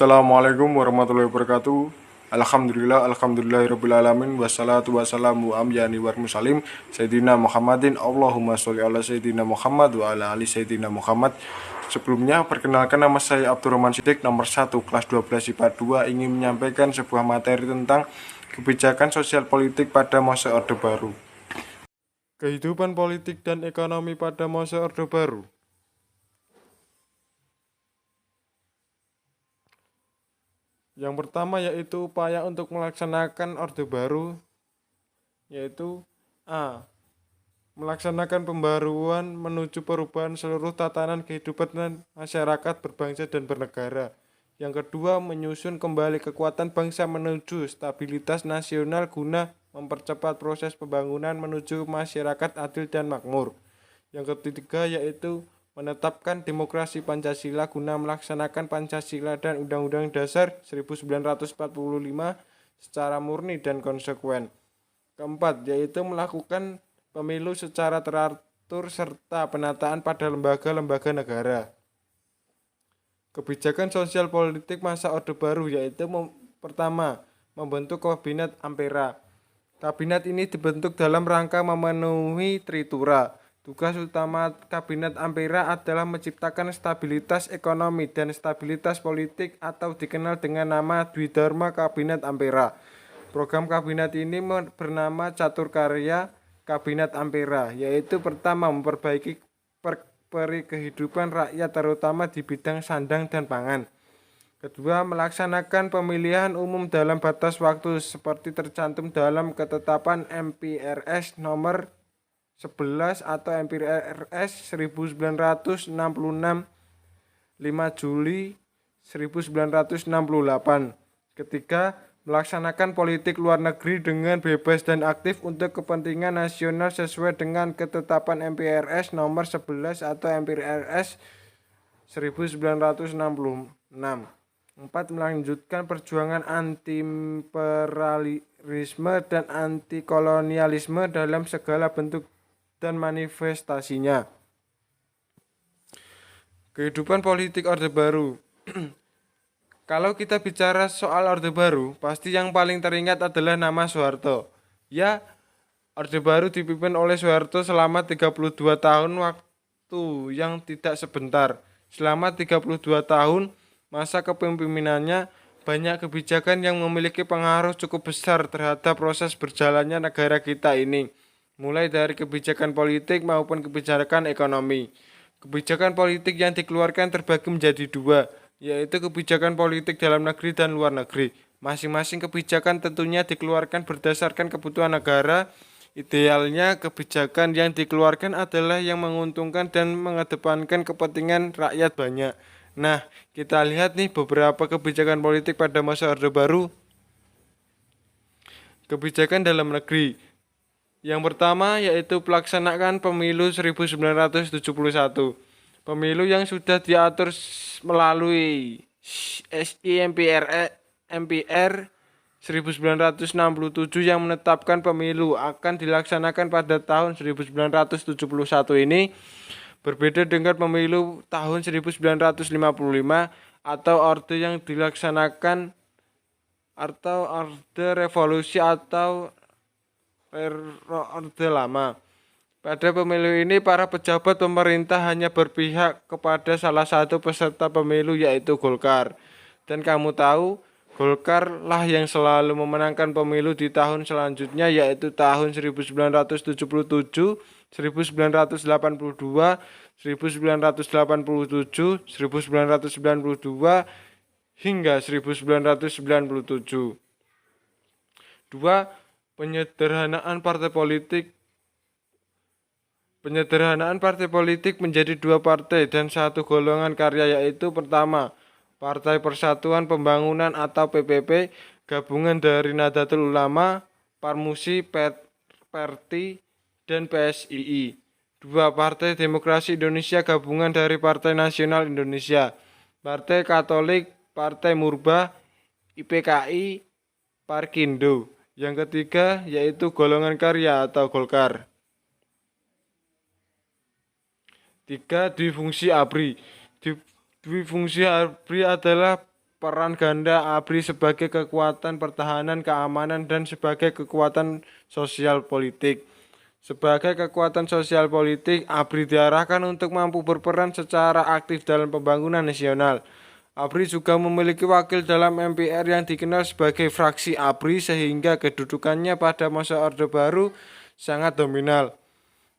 Assalamualaikum warahmatullahi wabarakatuh. Alhamdulillahirabbil alamin wassalatu wassalamu amyani war musalim Sayyidina Muhammadin Allahumma sholli ala Sayyidina Muhammad wa ala ali Sayyidina Muhammad. Sebelumnya perkenalkan, nama saya Abdurrahman Siddiq, nomor 1 kelas 12 IPA 2, ingin menyampaikan sebuah materi tentang kebijakan sosial politik pada masa Orde Baru. Kehidupan politik dan ekonomi pada masa Orde Baru. Yang pertama yaitu upaya untuk melaksanakan Orde Baru, yaitu A. Melaksanakan pembaruan menuju perubahan seluruh tatanan kehidupan masyarakat berbangsa dan bernegara. Yang kedua, menyusun kembali kekuatan bangsa menuju stabilitas nasional guna mempercepat proses pembangunan menuju masyarakat adil dan makmur. Yang ketiga yaitu menetapkan demokrasi Pancasila guna melaksanakan Pancasila dan Undang-Undang Dasar 1945 secara murni dan konsekuen. Keempat, yaitu melakukan pemilu secara teratur serta penataan pada lembaga-lembaga negara. Kebijakan sosial politik masa Orde Baru yaitu pertama, membentuk Kabinet Ampera. Kabinet ini dibentuk dalam rangka memenuhi Tritura. Tugas utama Kabinet Ampera adalah menciptakan stabilitas ekonomi dan stabilitas politik atau dikenal dengan nama Dwidharma Kabinet Ampera. Program kabinet ini bernama Catur Karya Kabinet Ampera, yaitu pertama, memperbaiki kehidupan rakyat terutama di bidang sandang dan pangan. Kedua, melaksanakan pemilihan umum dalam batas waktu seperti tercantum dalam ketetapan MPRS nomor 11 atau MPRS 1966 5 Juli 1968. Ketiga, melaksanakan politik luar negeri dengan bebas dan aktif untuk kepentingan nasional sesuai dengan ketetapan MPRS nomor 11 atau MPRS 1966. 4. Melanjutkan perjuangan anti-imperialisme dan anti-kolonialisme dalam segala bentuk dan manifestasinya. Kehidupan politik Orde Baru. Kalau kita bicara soal Orde Baru, pasti yang paling teringat adalah nama Soeharto. Ya, Orde Baru dipimpin oleh Soeharto selama 32 tahun, waktu yang tidak sebentar. Selama 32 tahun masa kepemimpinannya, banyak kebijakan yang memiliki pengaruh cukup besar terhadap proses berjalannya negara kita ini, mulai dari kebijakan politik maupun kebijakan ekonomi. Kebijakan politik yang dikeluarkan terbagi menjadi dua, yaitu kebijakan politik dalam negeri dan luar negeri. Masing-masing kebijakan tentunya dikeluarkan berdasarkan kebutuhan negara. Idealnya kebijakan yang dikeluarkan adalah yang menguntungkan dan mengedepankan kepentingan rakyat banyak. Nah, kita lihat nih beberapa kebijakan politik pada masa Orde Baru. Kebijakan dalam negeri. Yang pertama yaitu pelaksanaan pemilu 1971. Pemilu yang sudah diatur melalui MPR 1967 yang menetapkan pemilu akan dilaksanakan pada tahun 1971 ini berbeda dengan pemilu tahun 1955 atau orde yang dilaksanakan atau orde revolusi atau Orde Lama. Pada pemilu ini para pejabat pemerintah hanya berpihak kepada salah satu peserta pemilu yaitu Golkar. Dan kamu tahu, Golkar lah yang selalu memenangkan pemilu di tahun selanjutnya yaitu tahun 1977, 1982, 1987, 1992 hingga 1997. 2. Penyederhanaan partai politik. Penyederhanaan partai politik menjadi dua partai dan satu golongan karya, yaitu pertama, Partai Persatuan Pembangunan atau PPP, gabungan dari Nahdlatul Ulama, Parmusi, Perti, dan PSII. Dua, Partai Demokrasi Indonesia, gabungan dari Partai Nasional Indonesia, Partai Katolik, Partai Murba, IPKI, Parkindo. Yang ketiga yaitu golongan karya atau Golkar. 3. Dwi fungsi ABRI. Dwi fungsi ABRI adalah peran ganda ABRI sebagai kekuatan pertahanan keamanan dan sebagai kekuatan sosial politik. Sebagai kekuatan sosial politik, ABRI diarahkan untuk mampu berperan secara aktif dalam pembangunan nasional. ABRI juga memiliki wakil dalam MPR yang dikenal sebagai fraksi ABRI sehingga kedudukannya pada masa Orde Baru sangat dominan.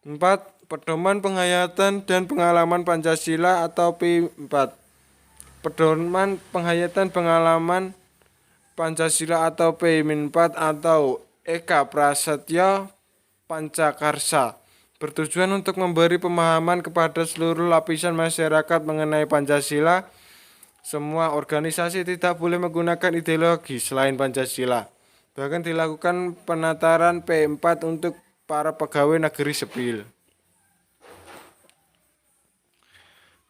4. Pedoman penghayatan dan pengalaman Pancasila atau P4. Pedoman penghayatan pengalaman Pancasila atau P4 atau Eka Prasetya Pancakarsa bertujuan untuk memberi pemahaman kepada seluruh lapisan masyarakat mengenai Pancasila. Semua organisasi tidak boleh menggunakan ideologi selain Pancasila. Bahkan dilakukan penataran P4 untuk para pegawai negeri sipil.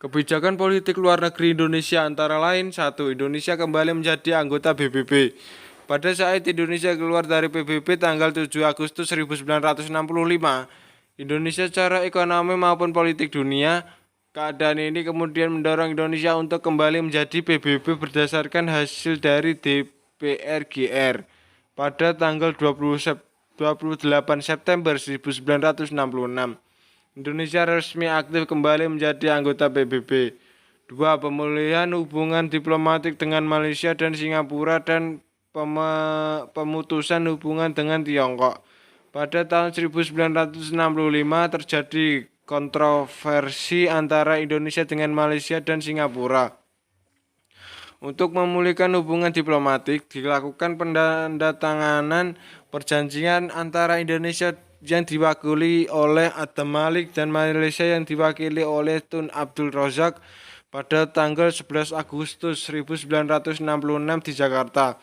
Kebijakan politik luar negeri Indonesia antara lain 1. Indonesia kembali menjadi anggota PBB. Pada saat Indonesia keluar dari PBB tanggal 7 Agustus 1965, Indonesia secara ekonomi maupun politik dunia, keadaan ini kemudian mendorong Indonesia untuk kembali menjadi PBB berdasarkan hasil dari DPRGR pada tanggal 28 September 1966. Indonesia resmi aktif kembali menjadi anggota PBB. 2. Pemulihan hubungan diplomatik dengan Malaysia dan Singapura dan pemutusan hubungan dengan Tiongkok. Pada tahun 1965 terjadi kontroversi antara Indonesia dengan Malaysia dan Singapura. Untuk memulihkan hubungan diplomatik, dilakukan penandatanganan perjanjian antara Indonesia yang diwakili oleh Adam Malik dan Malaysia yang diwakili oleh Tun Abdul Razak pada tanggal 11 Agustus 1966 di Jakarta.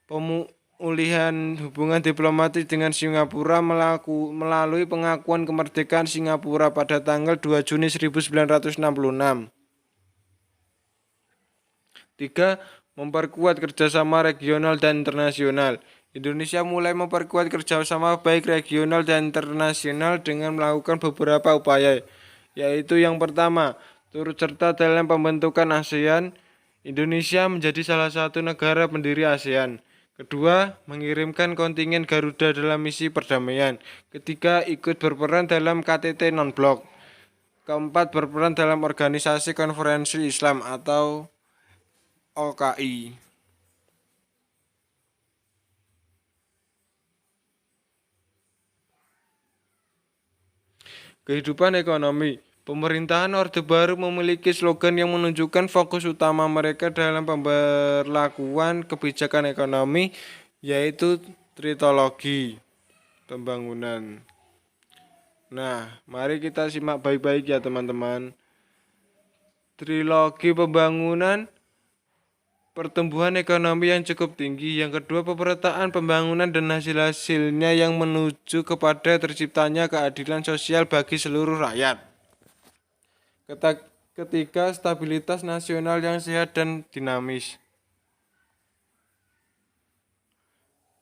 Pemulihan hubungan diplomatik dengan Singapura melalui pengakuan kemerdekaan Singapura pada tanggal 2 Juni 1966. 3. Memperkuat kerjasama regional dan internasional. Indonesia mulai memperkuat kerjasama baik regional dan internasional dengan melakukan beberapa upaya, yaitu yang pertama, turut serta dalam pembentukan ASEAN. Indonesia menjadi salah satu negara pendiri ASEAN. Kedua, mengirimkan kontingen Garuda dalam misi perdamaian. Ketiga, ikut berperan dalam KTT non-blok. Keempat, berperan dalam organisasi konferensi Islam atau OKI. Kehidupan ekonomi. Pemerintahan Orde Baru memiliki slogan yang menunjukkan fokus utama mereka dalam pemberlakuan kebijakan ekonomi, yaitu tritologi pembangunan. Nah, mari kita simak baik-baik ya teman-teman. Trilogi pembangunan, pertumbuhan ekonomi yang cukup tinggi. Yang kedua, pemerataan pembangunan dan hasil-hasilnya yang menuju kepada terciptanya keadilan sosial bagi seluruh rakyat. Ketiga, stabilitas nasional yang sehat dan dinamis.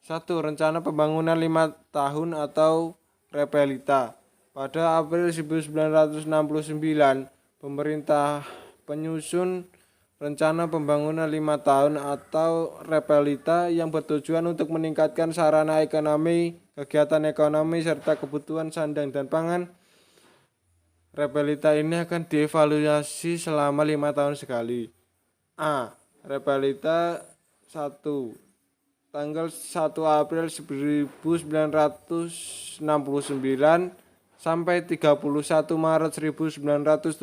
1. Rencana pembangunan 5 tahun atau Repelita. Pada April 1969, pemerintah penyusun rencana pembangunan 5 tahun atau Repelita yang bertujuan untuk meningkatkan sarana ekonomi, kegiatan ekonomi, serta kebutuhan sandang dan pangan. Repelita ini akan dievaluasi selama 5 tahun sekali. A. Repelita 1. Tanggal 1 April 1969 sampai 31 Maret 1974.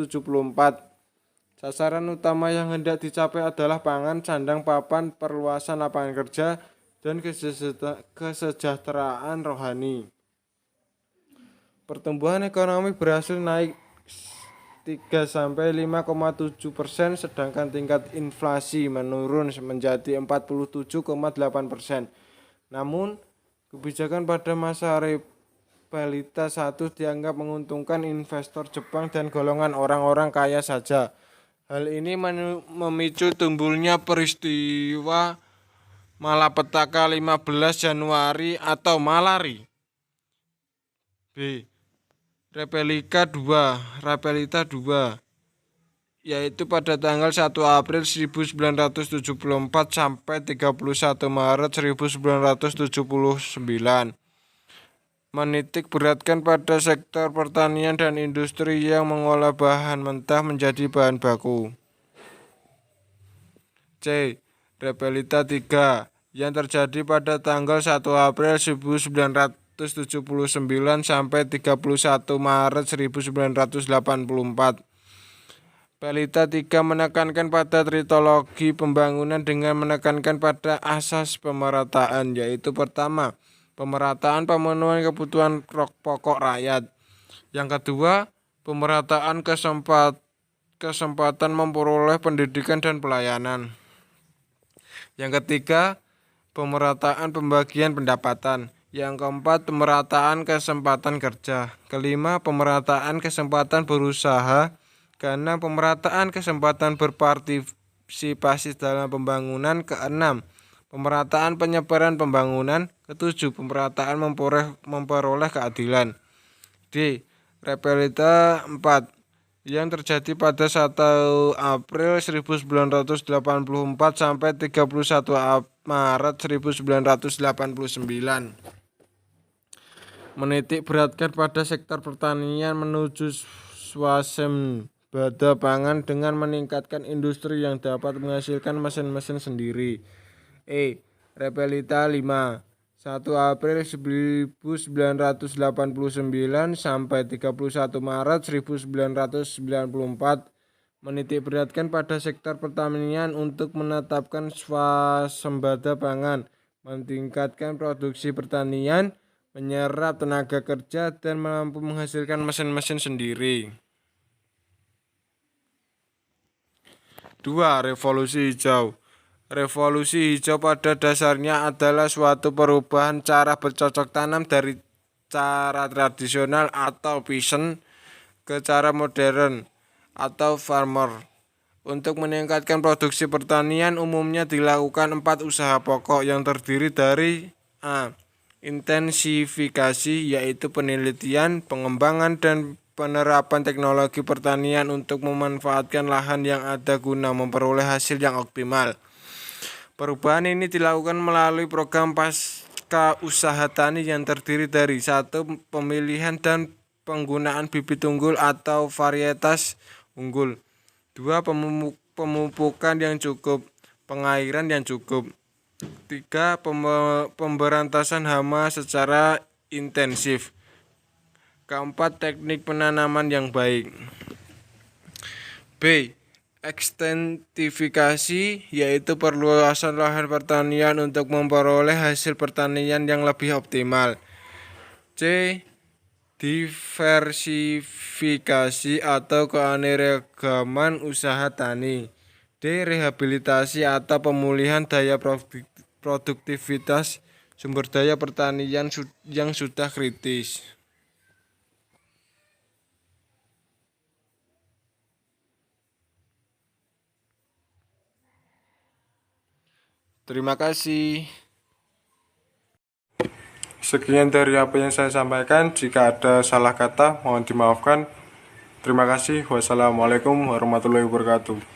Sasaran utama yang hendak dicapai adalah pangan, sandang, papan, perluasan lapangan kerja, dan kesejahteraan rohani. Pertumbuhan ekonomi berhasil naik 3-5,7%, sedangkan tingkat inflasi menurun menjadi 47,8%. Namun, kebijakan pada masa Repelita 1 dianggap menguntungkan investor Jepang dan golongan orang-orang kaya saja. Hal ini memicu tumbuhnya peristiwa malapetaka 15 Januari atau malari. B. Repelita 2. yaitu pada tanggal 1 April 1974 sampai 31 Maret 1979. Menitik beratkan pada sektor pertanian dan industri yang mengolah bahan mentah menjadi bahan baku. C. Repelita 3 yang terjadi pada tanggal 1 April 1979 sampai 31 Maret 1984. Pelita 3 menekankan pada tritologi pembangunan dengan menekankan pada asas pemerataan, yaitu pertama, pemerataan pemenuhan kebutuhan pokok rakyat. Yang kedua, pemerataan kesempatan memperoleh pendidikan dan pelayanan. Yang ketiga, pemerataan pembagian pendapatan. Yang keempat, pemerataan kesempatan kerja. Kelima, pemerataan kesempatan berusaha. Keenam, pemerataan kesempatan berpartisipasi dalam pembangunan. Keenam, pemerataan penyebaran pembangunan. Ketujuh, pemerataan memperoleh keadilan. D. Repelita 4 yang terjadi pada 1 April 1984 sampai 31 Maret 1989. Menitik beratkan pada sektor pertanian menuju swasembada pangan dengan meningkatkan industri yang dapat menghasilkan mesin-mesin sendiri. Repelita 5 1 April 1989 sampai 31 Maret 1994 menitik beratkan pada sektor pertanian untuk menetapkan swasembada pangan, meningkatkan produksi pertanian, menyerap tenaga kerja, dan mampu menghasilkan mesin-mesin sendiri. 2. Revolusi hijau. Revolusi hijau pada dasarnya adalah suatu perubahan cara bercocok tanam dari cara tradisional atau peasant ke cara modern atau farmer. Untuk meningkatkan produksi pertanian umumnya dilakukan 4 usaha pokok yang terdiri dari A. Intensifikasi, yaitu penelitian, pengembangan, dan penerapan teknologi pertanian untuk memanfaatkan lahan yang ada guna memperoleh hasil yang optimal. Perubahan ini dilakukan melalui program pasca usaha tani yang terdiri dari 1. Pemilihan dan penggunaan bibit unggul atau varietas unggul. 2. Pemupukan yang cukup, pengairan yang cukup. 3. Pemberantasan hama secara intensif. 4. Teknik penanaman yang baik. B. Ekstensifikasi, yaitu perluasan lahan pertanian untuk memperoleh hasil pertanian yang lebih optimal. C. Diversifikasi atau keanekaragaman usaha tani. D. Rehabilitasi atau pemulihan daya produktivitas sumber daya pertanian yang sudah kritis. Terima kasih. Sekian dari apa yang saya sampaikan. Jika ada salah kata, mohon dimaafkan. Terima kasih. Wassalamualaikum warahmatullahi wabarakatuh.